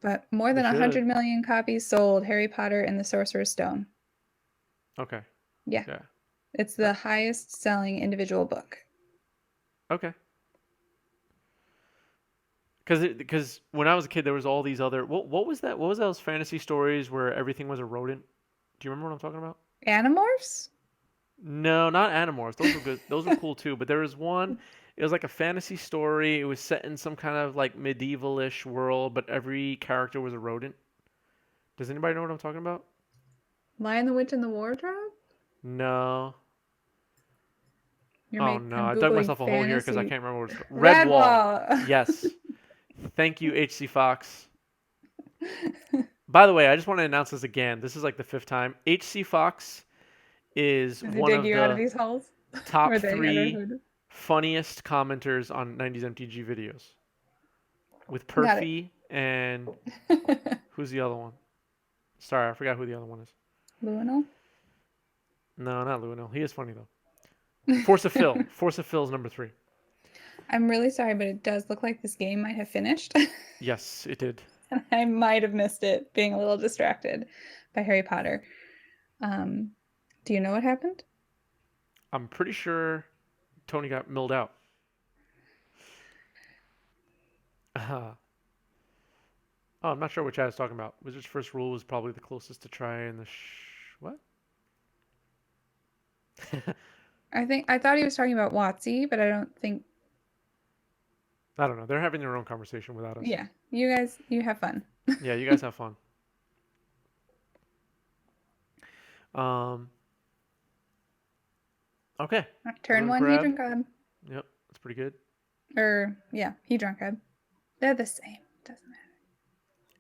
But more
they
than
should.
100 million copies sold Harry Potter and the Sorcerer's Stone.
Okay.
Yeah,
Yeah.
it's
Uh,
the highest selling individual book.
okay. Because when I was a kid, there was all these other what was that? What was those fantasy stories where everything was a rodent? Do you remember what I'm talking about?
Animorphs?
No, not Animorphs. Those were good. Those were cool too. But there was one. It was like a fantasy story. It was set in some kind of like medieval-ish world, but every character was a rodent. Does anybody know what I'm talking about?
Lion the Witch and the Wardrobe?
No. Oh no,
I'm
I dug
Googling
myself a hole here because I
fantasy.
can't remember what it's called. Redwall.
Redwall!
Yes. Thank you, HC Fox. By the way, I just want to announce this again. This is like the fifth time. HC Fox is
Does he
one
dig
of
you out of
the
these holes?
top
Or they ever
three
heard?
funniest commenters on 90s MTG videos. With
Got
Perfy and
it.
who's the other one? Sorry, I forgot who the other one is.
Luminal?
No, not Luenil. He is funny though. Force of Phil. Force of Phil is number three.
I'm really sorry, but it does look like this game might have finished.
Yes, it did.
I might have missed it, being a little distracted by Harry Potter. Um, do you know what happened?
I'm pretty sure Tony got milled out. Oh, I'm not sure what Chad is talking about. Wizard's first rule was probably the closest to try in the what?
I thought he was talking about WotC, but I don't think.
I don't know. They're having their own conversation without us.
Yeah, you guys, you have fun.
Yeah, you guys have fun. Um. Okay.
Turn
Ruin
one,
Crab.
Hedron Crab.
Yep, that's pretty good.
Or, yeah, Hedron Crab. They're the same. Doesn't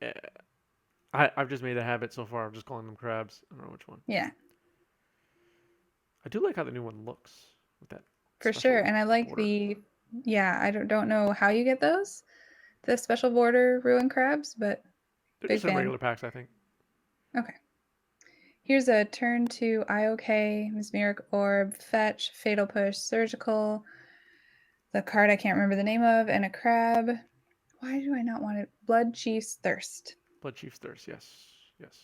matter.
I've just made a habit so far of just calling them crabs. I don't know which one.
Yeah,
I do like how the new one looks with that
for sure.
special
And I like
border.
yeah, I don't know how you get those, the special border ruin crabs, but
They're
big
just in
fan.
regular packs, I think.
Okay. Here's a turn to IOK, Mesmeric Orb, Fetch, Fatal Push, Surgical, the card I can't remember the name of, and a crab. Why do I not want it? Blood Chief's Thirst.
Blood Chief's Thirst, yes. Yes.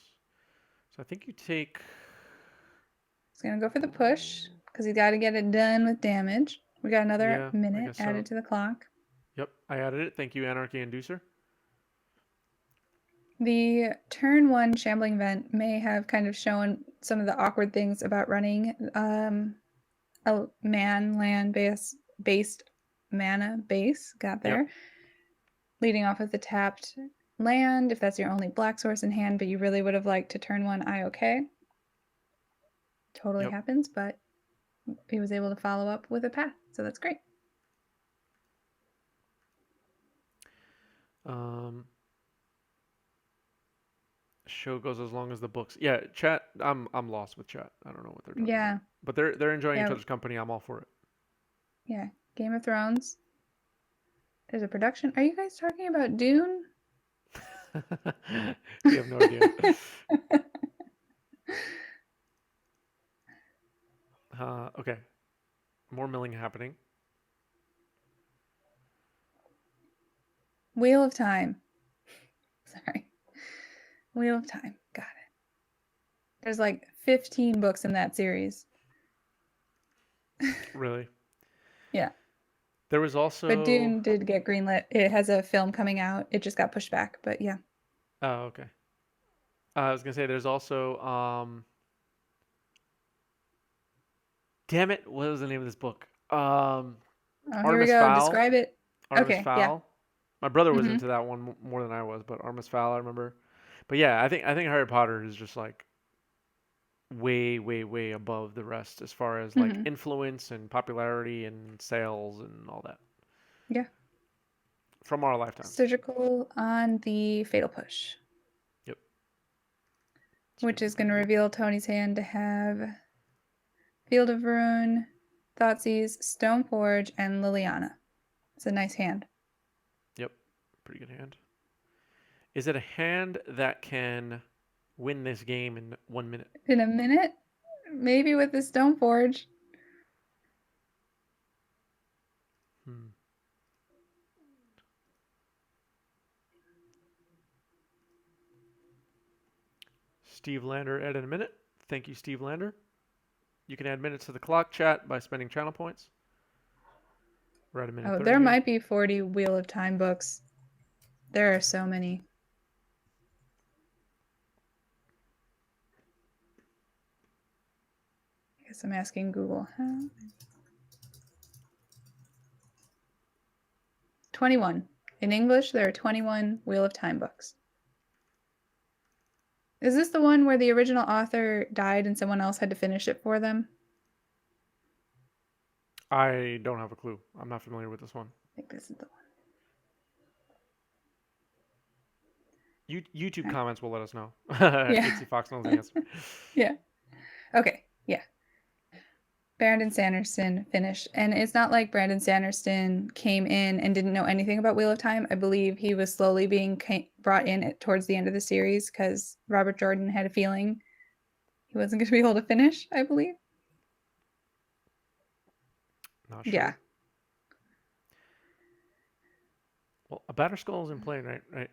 So I think you take.
He's gonna go for the push, because he's got to get it done with damage. We got another
Yeah, I
minute
guess so.
added to the clock.
Yep, I added it. Thank you, Anarchy Inducer.
The turn one Shambling Vent may have kind of shown some of the awkward things about running a based mana base. Got
Yep,
there. Leading off with the tapped land, if that's your only black source in hand, but you really would have liked to turn one IOK. Totally
yep.
happens, but he was able to follow up with a path, so that's great.
Um, show goes as long as the books. Yeah, chat. I'm lost with chat. I don't know what they're talking about.
Yeah,
But they're enjoying each
yeah,
other's company. I'm all for
yeah. Game of Thrones. There's a production. Are you guys talking about Dune?
it. We have no idea. Okay, more milling happening.
Wheel of Time. Sorry. Wheel of Time. Got it. There's like 15 books in that series.
Really.
Yeah.
There was
But
also.
Dune did get greenlit. It has a film coming out. It just got pushed back. But yeah.
Oh, okay. I was gonna say there's also. Damn it! What was the name of this book?
Oh, here we
Artemis
go.
Fowl.
Describe it.
Artemis
Okay. Yeah.
Fowl. My brother was
Mm-hmm.
into that one more than I was, but Artemis Fowl I remember. But yeah, I think Harry Potter is just like way, way, way above the rest as far as like
Mm-hmm.
influence and popularity and sales and all that
Yeah.
from our lifetimes.
Surgical on the Fatal Push,
Yep, it's
which
gonna be
is going
pretty
to
good.
reveal Tony's hand to have Field of Ruin, Thoughtseize, Stoneforge, and Liliana. It's a nice hand.
Yep, pretty good hand. Is it a hand that can win this game in 1 minute?
In a minute, maybe with the Stoneforge.
Hmm. Steve Lander added a minute. Thank you, Steve Lander. You can add minutes to the clock chat by spending channel points. We're at a minute
Oh,
30
there
here.
might be 40 Wheel of Time books. There are so many. I guess I'm asking Google. 21. In English, there are 21 Wheel of Time books. Is this the one where the original author died and someone else had to finish it for them?
I don't have a clue. I'm not familiar with this one.
I think this is the one.
YouTube
All right.
comments will let us know.
Yeah.
Itsy Fox knows the answer.
Yeah. Okay. Yeah. Brandon Sanderson finished. And it's not like Brandon Sanderson came in and didn't know anything about Wheel of Time. I believe he was slowly being brought in towards the end of the series because Robert Jordan had a feeling he wasn't going to be able to finish, I believe.
Not
Yeah.
sure. Well, a batter skull is in play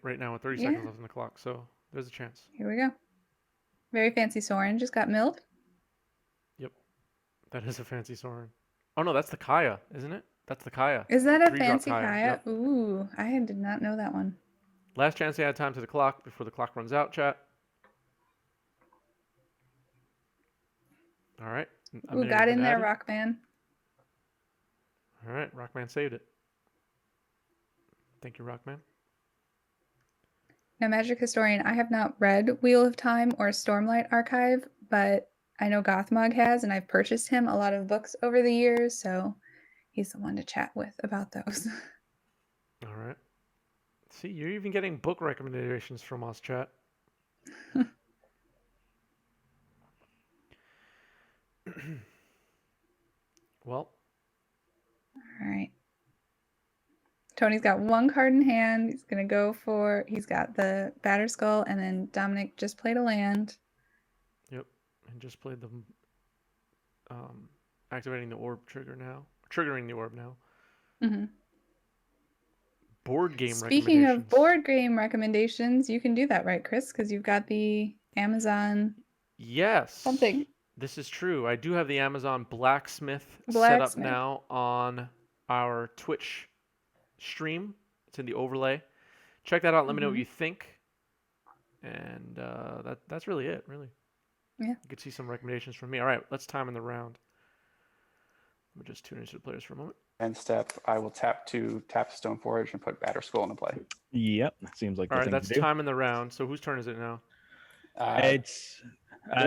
right now with 30
Yeah.
seconds left on the clock, so there's a chance.
Here we go. Very fancy Soren just got milled.
Yep, that is a fancy Soren. Oh no, that's the Kaya, isn't it? That's the Kaya.
Is that a
3-drop
fancy
Kaya.
Kaya?
Yep.
Ooh, I did not know that one.
Last chance to add time to the clock before the clock runs out, chat. All right. A
Ooh,
minute has
got
been
in there,
added.
Rockman.
All right, Rockman saved it. Thank you, Rockman.
Now, Magic Historian, I have not read Wheel of Time or Stormlight Archive, but I know Gothmog has, and I've purchased him a lot of books over the years, so he's the one to chat with about those.
All right. See, you're even getting book recommendations from us, chat. Well,
All right. Tony's got one card in hand. He's going to go for, he's got the Batter Skull, and then Dominic just played a land.
yep. And just played the activating the orb trigger now. Triggering the orb now.
Mm-hmm.
Board game
Speaking of
recommendations.
board game recommendations, you can do that, right, Chris? Because you've got the Amazon
Yes.
something.
This is true. I do have the Amazon Blacksmith set up
Blacksmith.
now on our Twitch stream. It's in the overlay. Check that out. Let me know what
Mm-hmm.
you think. And that's really it, really.
Yeah.
You could see some recommendations from me. All right, let's time in the round. Let me just tune into the players for a moment.
And step, I will tap Stoneforge and put Batter Skull into play.
Yep, seems like
All
the
right,
thing
that's
to do.
time in the round. So whose turn is it now?
It's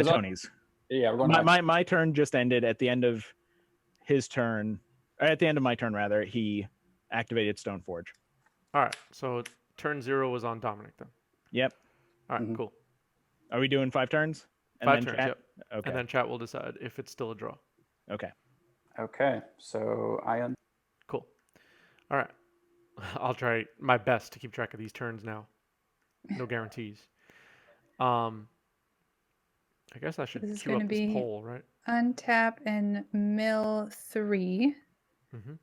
Tony's.
Yeah, we're going
My turn just ended. At the end of his turn, or at the end of my turn rather, he activated Stoneforge.
All right, so turn 0 was on Dominic then.
Yep.
All right,
Mhm.
cool.
Are we doing 5 turns? And
5
then
turns,
chat?
yep.
Okay.
And then chat will decide if it's still a draw.
Okay.
Okay, so I
Cool. All right. I'll try my best to keep track of these turns now. No guarantees. I guess I should
This is
queue
going to
up this
be
poll, right?
untap and mill 3.
Mm-hmm.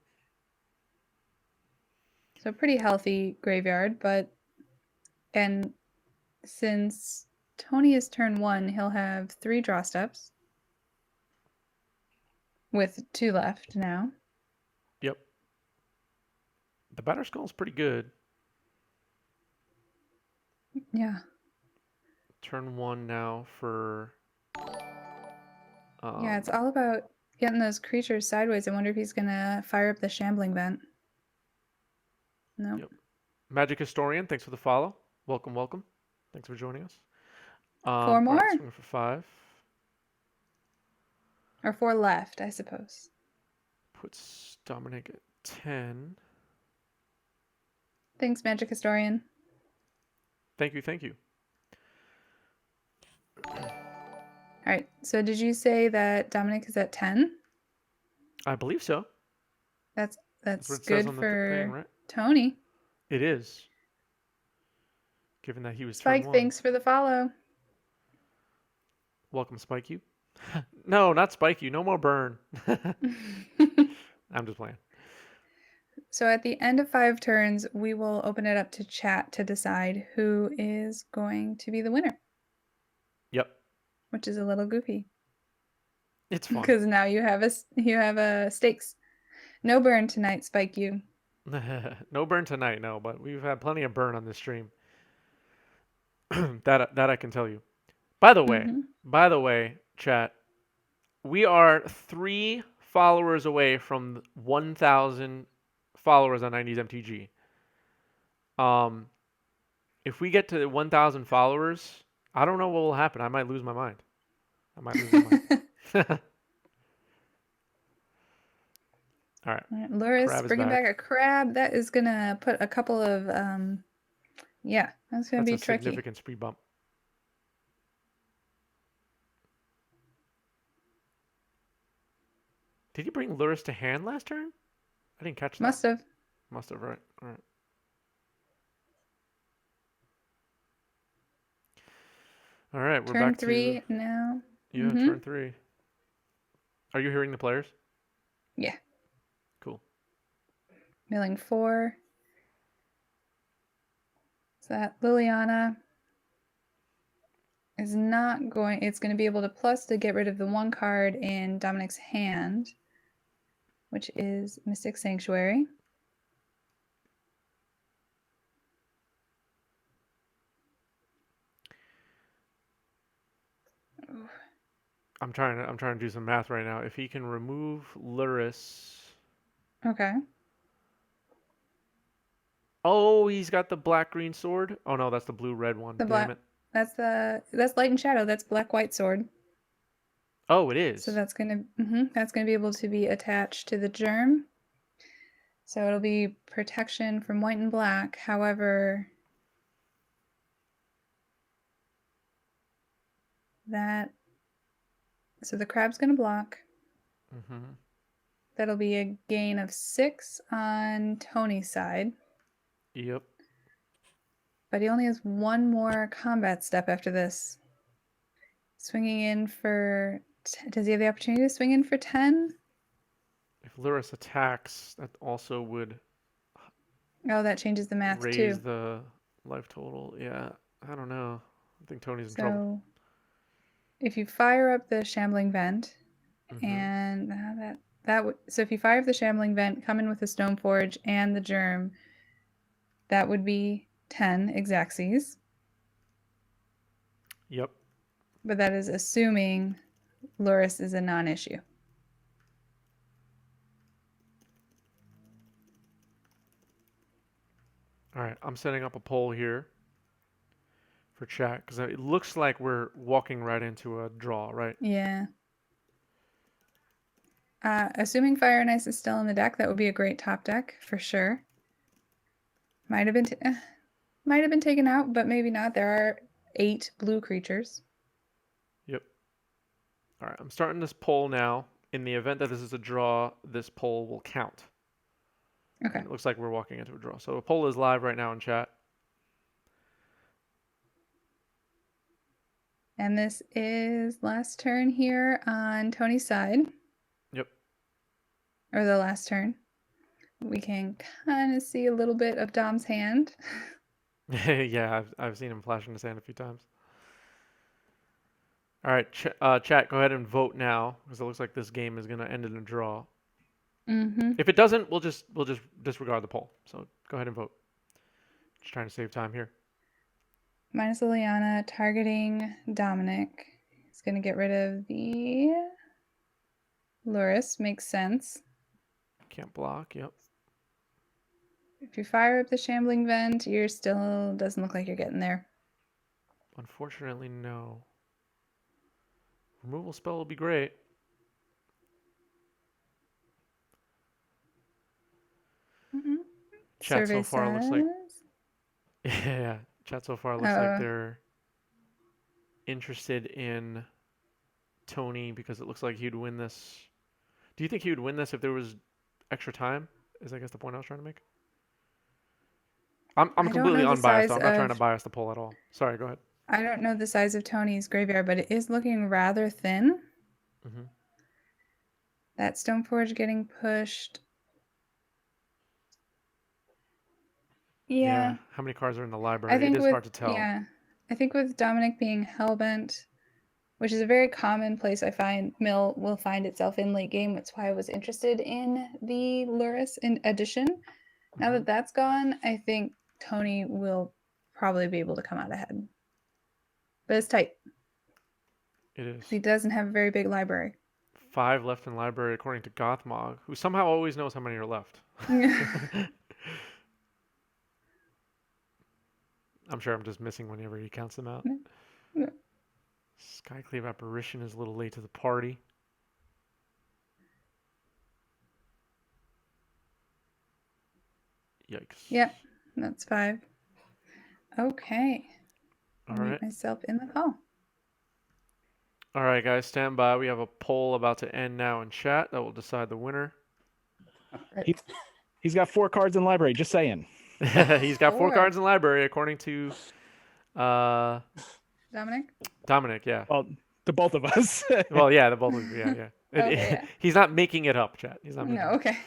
So pretty healthy graveyard, and since Tony is turn 1, he'll have 3 draw steps with 2 left now.
Yep. The batter skull is pretty good.
Yeah.
Turn 1 now for.
Yeah, it's all about getting those creatures sideways. I wonder if he's going to fire up the shambling vent. Nope.
Yep. Magic Historian, thanks for the follow. Welcome, welcome. Thanks for joining us.
4
All
more?
right, swing for 5.
Or 4 left, I suppose.
Puts Dominic at 10.
Thanks, Magic Historian.
Thank you, thank you.
All right, so did you say that Dominic is at 10?
I believe so.
That's
That's what it says
good
on the
for
thing, right?
Tony.
It is. Given that he was turn
Spike,
1.
thanks for the follow.
Welcome, Spike you. No, not Spike you. No more burn. I'm just playing.
So at the end of 5 turns, we will open it up to chat to decide who is going to be the winner,
Yep.
which is a little goofy
It's fun.
because now you have a stakes. No burn tonight, Spike you.
No burn tonight, no, but we've had plenty of burn on this stream. that I can tell you. By the way, chat, we are 3 followers away from 1,000 followers on 90s MTG. If we get to 1,000 followers, I don't know what will happen. I might lose my mind. All right.
Loris
Crab is
bringing
back.
back a crab. That is gonna put a couple of yeah, that's gonna
That's
be
a
tricky.
significant speed bump. Did you bring Luris to hand last turn? I didn't catch that.
Must have.
Must have, right. All right. All right, we're
Turn
back
3
to
now.
yeah, turn 3. Are you hearing the players?
Yeah.
Cool.
Milling 4. So that Liliana is not going. It's going to be able to plus to get rid of the 1 card in Dominic's hand, which is Mystic Sanctuary.
I'm trying to do some math right now. If he can remove Luris.
Okay.
Oh, he's got the black green sword. Oh no, that's the blue red one.
The
Damn
black.
it.
That's Light and Shadow. That's black white sword.
Oh, it is.
So that's gonna be able to be attached to the germ. So it'll be protection from white and black. However, so the crab's gonna block. That'll be a gain of 6 on Tony's side.
Yep.
But he only has 1 more combat step after this. Swinging in for... Does he have the opportunity to swing in for 10?
If Luris attacks, that also would
Oh, that changes the math
raise
too.
the life total. Yeah, I don't know. I think Tony's in trouble.
So if you fire up the shambling vent, and so if you fire up the shambling vent, come in with the stone forge and the germ, that would be 10 Exacxes.
Yep.
But that is assuming Luris is a non-issue.
All right, I'm setting up a poll here for chat because it looks like we're walking right into a draw, right?
Yeah. Assuming Fire and Ice is still in the deck, that would be a great top deck for sure. Might have been. might have been taken out, but maybe not. There are 8 blue creatures.
Yep. All right, I'm starting this poll now. In the event that this is a draw, this poll will count.
Okay.
And it looks like we're walking into a draw. So a poll is live right now in chat.
And this is last turn here on Tony's side,
Yep.
or the last turn. We can kind of see a little bit of Dom's hand.
Yeah, I've seen him flashing his hand a few times. All right, chat, go ahead and vote now because it looks like this game is gonna end in a draw.
Mm-hmm.
If it doesn't, we'll just disregard the poll. So go ahead and vote. Just trying to save time here.
Minus Liliana targeting Dominic. He's going to get rid of the Luris. Makes sense.
Can't block. Yep.
If you fire up the Shambling Vent, you're still... doesn't look like you're getting there.
Unfortunately, no. Removal spell will be great.
Mm-hmm.
Chat so far looks like
says-
yeah. Chat so far looks like they're interested in Tony because it looks like he'd win this. Do you think he would win this if there was extra time? Is I guess the point I was trying to make. I'm
I don't
completely
know the
unbiased.
size
I'm not trying to
of-
bias the poll at all. Sorry, go ahead.
I don't know the size of Tony's graveyard, but it is looking rather thin.
Mm-hmm.
That Stoneforge getting pushed. Yeah.
How many cards are in the
I
library?
think
It is
with
hard to tell.
yeah, I think with Dominic being hellbent, which is a very common place I find Mill will find itself in late game. That's why I was interested in the Luris in addition. Now that that's gone, I think Tony will probably be able to come out ahead. But it's tight.
It is.
He doesn't have a very big library.
5 left in library according to Gothmog, who somehow always knows how many are left. I'm sure I'm just missing whenever he counts them out.
No.
Skyclave Apparition is a little late to the party. Yikes.
Yep, that's 5. Okay.
All
I'll meet
right.
myself in the hall.
All right, guys, stand by. We have a poll about to end now in chat that will decide the winner.
He's got 4 cards in library. Just saying.
He's got 4
4.
cards in library, according to
Dominic?
Dominic. Yeah.
Well, to both of us.
Well, yeah, the both of you. Yeah.
Okay, yeah.
He's not making it up, chat. He's not making
No, okay.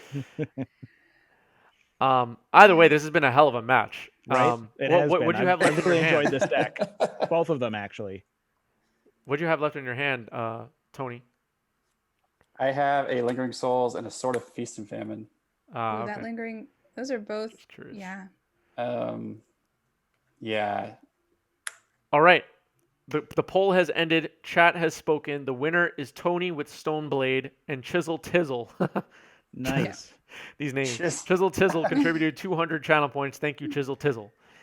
Either way, this has been a hell of a match.
Right? It has been.
What'd you have
I
left in your
really
hand?
enjoyed this deck. Both of them, actually.
What'd you have left in your hand, Tony?
I have a Lingering Souls and a Sword of Feast and Famine.
Ooh,
Okay.
that lingering. Those are both.
Just curious.
Yeah.
Yeah.
All right. The poll has ended. Chat has spoken. The winner is Tony with Stoneblade and Chisel Tizzle.
Nice.
These names.
Just-
Chisel Tizzle contributed 200 channel points. Thank you, Chisel Tizzle.